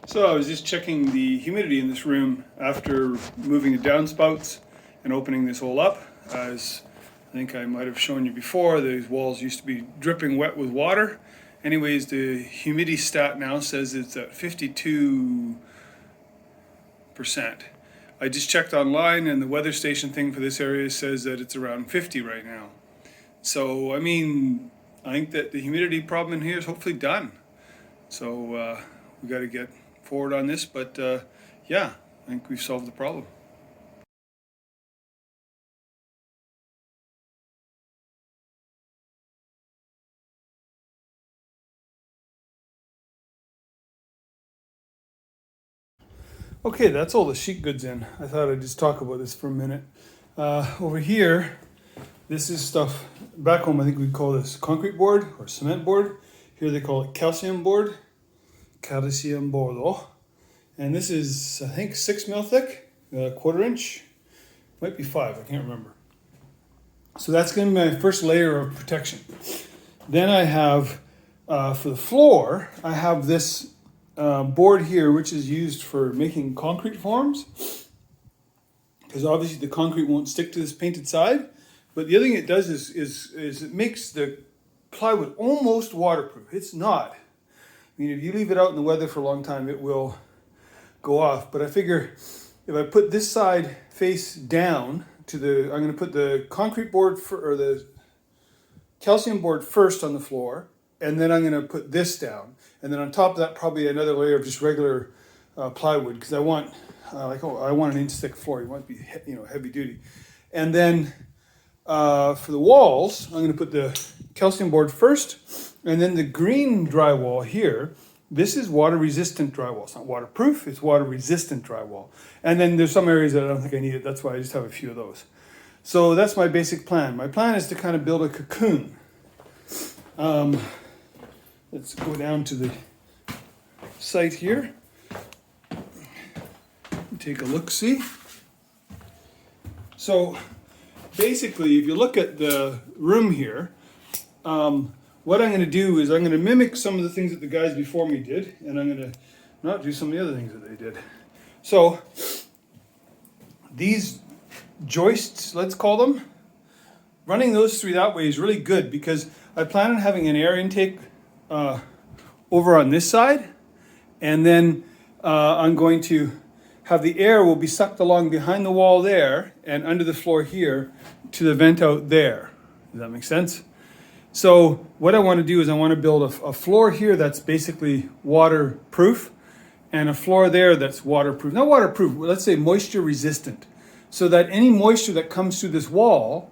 So I was just checking the humidity in this room after moving the downspouts and opening this all up. As I think I might have shown you before, these walls used to be dripping wet with water. Anyways, the humidity stat now says it's at 52%. I just checked online and the weather station thing for this area says that it's around 50 right now. So, I mean, I think that the humidity problem in here is hopefully done. So we got to get forward on this, but yeah, I think we've solved the problem. Okay, that's all the sheet goods in. I thought I'd just talk about this for a minute. Over here, this is stuff, back home I think we'd call this concrete board or cement board. Here they call it calcium board, calcium bordo. And this is, I think, 6 mil thick, a quarter inch, might be 5, I can't remember. So that's going to be my first layer of protection. Then I have, for the floor, I have this board here, which is used for making concrete forms. Because obviously the concrete won't stick to this painted side. But the other thing it does is it makes the plywood almost waterproof. It's not. I mean, if you leave it out in the weather for a long time, it will go off. But I figure if I put this side face down to the, I'm going to put the concrete board or the calcium board first on the floor, and then I'm going to put this down, and then on top of that probably another layer of just regular plywood, because I want I want an inch thick floor. You want to be heavy duty, and then for the walls I'm going to put the calcium board first, and then the green drywall here. This is water resistant drywall. It's not waterproof, it's water resistant drywall. And then there's some areas that I don't think I need it. That's why I just have a few of those. So that's my basic plan. My plan is to kind of build a cocoon. Let's go down to the site here. Take a look-see. So basically, if you look at the room here, what I'm going to do is I'm going to mimic some of the things that the guys before me did, and I'm going to not do some of the other things that they did. So these joists, let's call them, running those three that way is really good because I plan on having an air intake over on this side, and then I'm going to have the air will be sucked along behind the wall there and under the floor here to the vent out there. Does that make sense? So what I want to do is I want to build a floor here that's basically waterproof, and a floor there that's waterproof. Not waterproof, let's say moisture resistant. So that any moisture that comes through this wall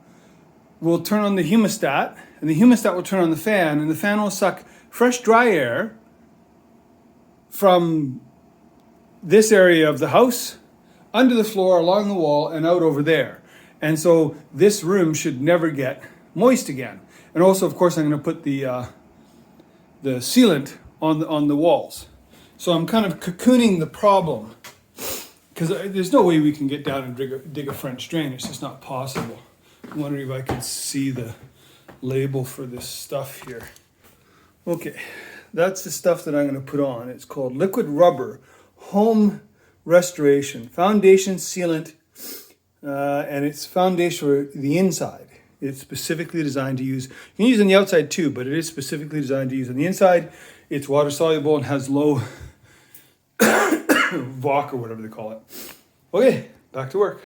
will turn on the humidistat, and the humidistat will turn on the fan, and the fan will suck fresh, dry air from this area of the house, under the floor, along the wall, and out over there. And so this room should never get moist again. And also, of course, I'm going to put the sealant on the walls. So I'm kind of cocooning the problem, because there's no way we can get down and dig a French drain. It's just not possible. I'm wondering if I can see the label for this stuff here. Okay, that's the stuff that I'm going to put on. It's called liquid rubber home restoration foundation sealant, and it's foundation for the inside. It's specifically designed to use, you can use on the outside too, but it is specifically designed to use on the inside. It's water soluble and has low VOC or whatever they call it. Okay, back to work.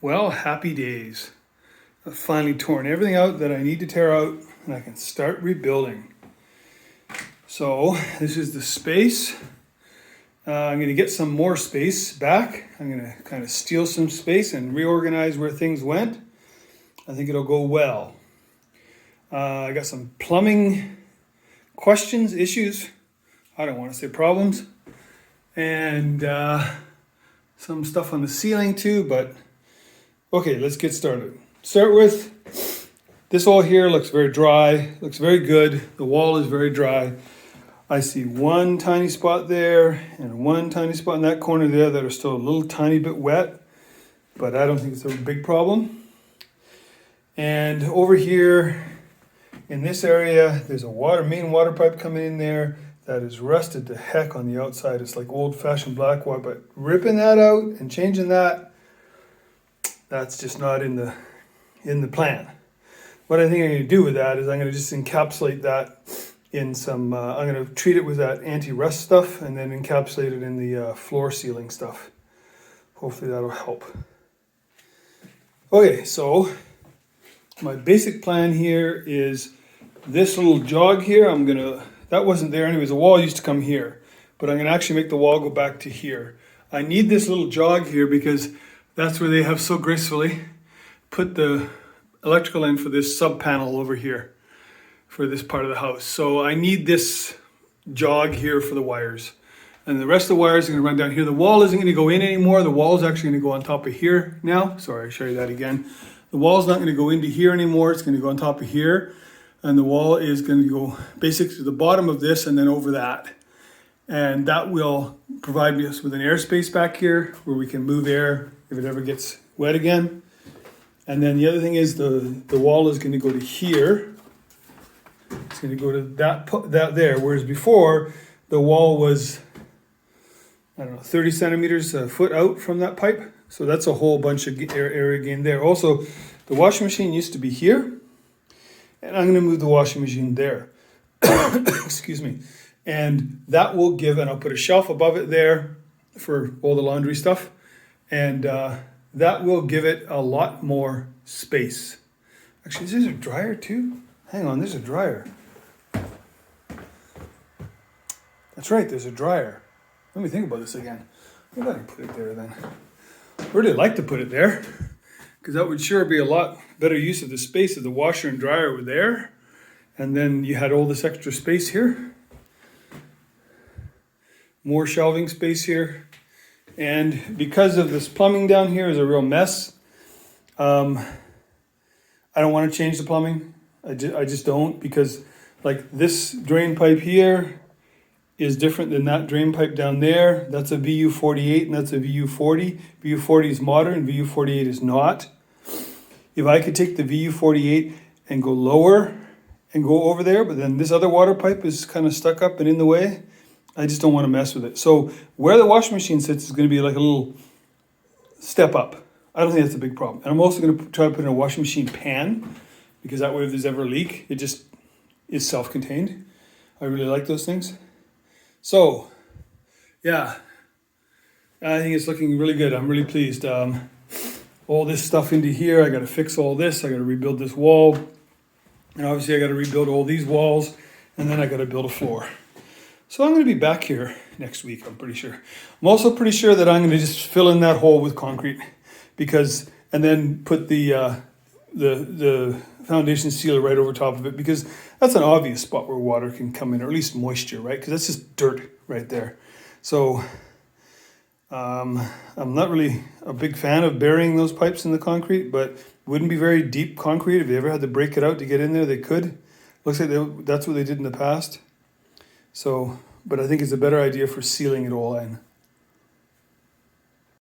Well, happy days. I've finally torn everything out that I need to tear out, and I can start rebuilding. So this is the space. I'm going to get some more space back. I'm going to kind of steal some space and reorganize where things went. I think it'll go well. I got some plumbing questions, issues. I don't want to say problems. And some stuff on the ceiling too, but okay, let's get started. Start with this wall here. Looks very dry, looks very good. The wall is very dry. I see one tiny spot there and one tiny spot in that corner there that are still a little tiny bit wet, but I don't think it's a big problem. And over here in this area, there's a main water pipe coming in there that is rusted to heck on the outside. It's like old-fashioned black water, but ripping that out and changing that, that's just not in the plan. What I think I'm going to do with that is I'm going to just encapsulate that in some, I'm going to treat it with that anti-rust stuff and then encapsulate it in the floor sealing stuff. Hopefully that'll help. Okay, so my basic plan here is this little jog here, that wasn't there anyways, the wall used to come here, but I'm going to actually make the wall go back to here. I need this little jog here because that's where they have so gracefully put the electrical in for this sub panel over here for this part of the house. So I need this jog here for the wires. And the rest of the wires are going to run down here. The wall isn't going to go in anymore. The wall is actually going to go on top of here now. Sorry, I'll show you that again. The wall's not going to go into here anymore. It's going to go on top of here. And the wall is going to go basically to the bottom of this and then over that. And that will provide us with an airspace back here where we can move air if it ever gets wet again. And then the other thing is the wall is going to go to here. It's going to go to that there. Whereas before, the wall was, I don't know, 30 centimeters a foot out from that pipe. So that's a whole bunch of area gain there. Also, the washing machine used to be here. And I'm going to move the washing machine there. Excuse me. And that will give, and I'll put a shelf above it there for all the laundry stuff. And that will give it a lot more space. Actually, is there a dryer too? Hang on, there's a dryer. That's right, there's a dryer. Let me think about this again. Maybe I can put it there then. I'd really like to put it there because that would sure be a lot better use of the space if the washer and dryer were there. And then you had all this extra space here. More shelving space here. And because of this plumbing down here is a real mess, I don't want to change the plumbing. I just don't, because like this drain pipe here is different than that drain pipe down there. That's a VU48 and that's a VU40. VU40 is modern, VU48 is not. If I could take the VU48 and go lower and go over there, but then this other water pipe is kind of stuck up and in the way, I just don't want to mess with it. So where the washing machine sits is going to be like a little step up. I don't think that's a big problem. And I'm also going to try to put in a washing machine pan, because that way if there's ever a leak, it just is self-contained. I really like those things. So, yeah, I think it's looking really good. I'm really pleased. All this stuff into here, I got to fix all this. I got to rebuild this wall. And obviously I got to rebuild all these walls. And then I got to build a floor. So I'm going to be back here next week, I'm pretty sure. I'm also pretty sure that I'm going to just fill in that hole with concrete, and then put the foundation sealer right over top of it, because that's an obvious spot where water can come in, or at least moisture, right? Because that's just dirt right there. So I'm not really a big fan of burying those pipes in the concrete, but it wouldn't be very deep concrete. If they ever had to break it out to get in there, they could. Looks like that's what they did in the past. So, but I think it's a better idea for sealing it all in.